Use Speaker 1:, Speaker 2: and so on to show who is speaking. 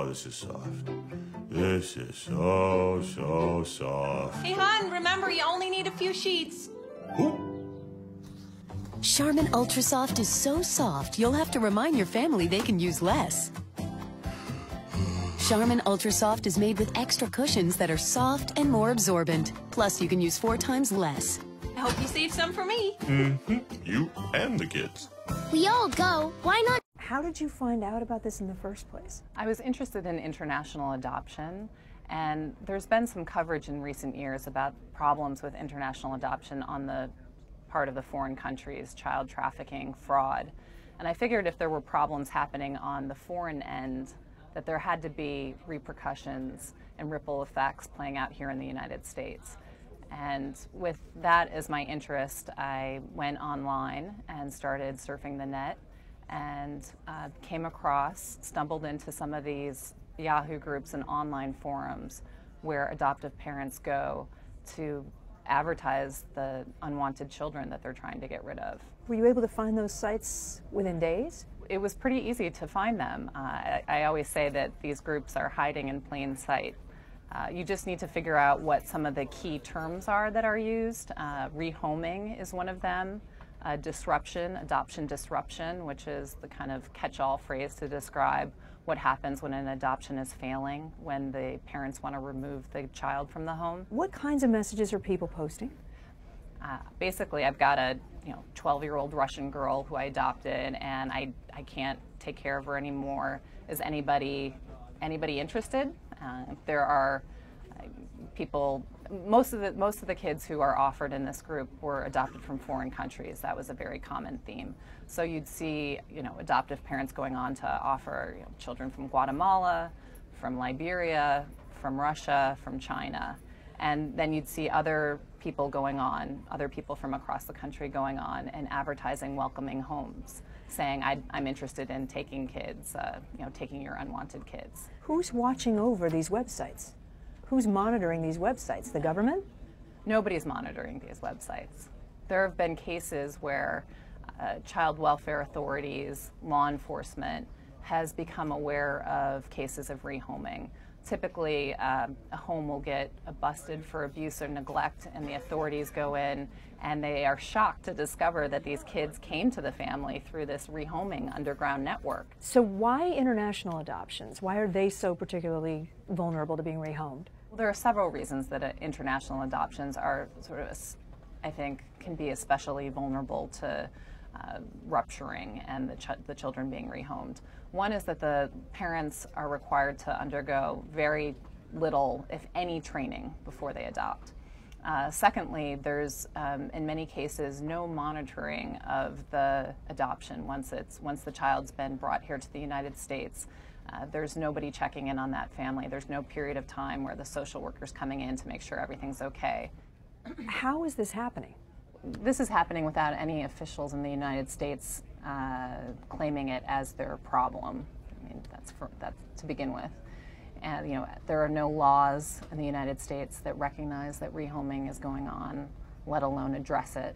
Speaker 1: Oh, this is soft. This is so, so soft.
Speaker 2: Hey, hon, remember you only need a few sheets.
Speaker 3: Charmin Ultra Soft is so soft, you'll have to remind your family they can use less. Charmin Ultra Soft is made with extra cushions that are soft and more absorbent. Plus, you can use 4 times less.
Speaker 2: I hope you save some for me.
Speaker 1: You and the kids.
Speaker 4: We all go. Why not?
Speaker 5: How did you find out about this in the first place?
Speaker 6: I was interested in international adoption, and there's been some coverage in recent years about problems with international adoption on the part of the foreign countries, child trafficking, fraud. And I figured if there were problems happening on the foreign end, that there had to be repercussions and ripple effects playing out here in the United States. And with that as my interest, I went online and started surfing the net and stumbled into some of these Yahoo groups and online forums where adoptive parents go to advertise the unwanted children that they're trying to get rid of.
Speaker 5: Were you able to find those sites within days?
Speaker 6: It was pretty easy to find them. I always say that these groups are hiding in plain sight. You just need to figure out what some of the key terms are that are used. Rehoming is one of them. Adoption disruption, which is the kind of catch-all phrase to describe what happens when an adoption is failing, when the parents want to remove the child from the home.
Speaker 5: What kinds of messages are people posting?
Speaker 6: Basically, I've got a 12-year-old Russian girl who I adopted, and I can't take care of her anymore. Is anybody interested? There are people. Most of the kids who are offered in this group were adopted from foreign countries. That was a very common theme. So you'd see, adoptive parents going on to offer children from Guatemala, from Liberia, from Russia, from China. And then you'd see other people from across the country going on and advertising welcoming homes, saying, I'm interested in taking kids, taking your unwanted kids.
Speaker 5: Who's watching over these websites? Who's monitoring these websites? The government?
Speaker 6: Nobody's monitoring these websites. There have been cases where child welfare authorities, law enforcement has become aware of cases of rehoming. Typically, a home will get busted for abuse or neglect, and the authorities go in and they are shocked to discover that these kids came to the family through this rehoming underground network.
Speaker 5: So why international adoptions? Why are they so particularly vulnerable to being rehomed?
Speaker 6: Well, there are several reasons that international adoptions are I think, can be especially vulnerable to rupturing and the children being rehomed. One is that the parents are required to undergo very little, if any, training before they adopt. Secondly, there's in many cases no monitoring of the adoption once the child's been brought here to the United States. There's nobody checking in on that family. There's no period of time where the social worker's coming in to make sure everything's okay.
Speaker 5: How is this happening?
Speaker 6: This is happening without any officials in the United States claiming it as their problem. I mean, that's to begin with. And there are no laws in the United States that recognize that rehoming is going on, let alone address it.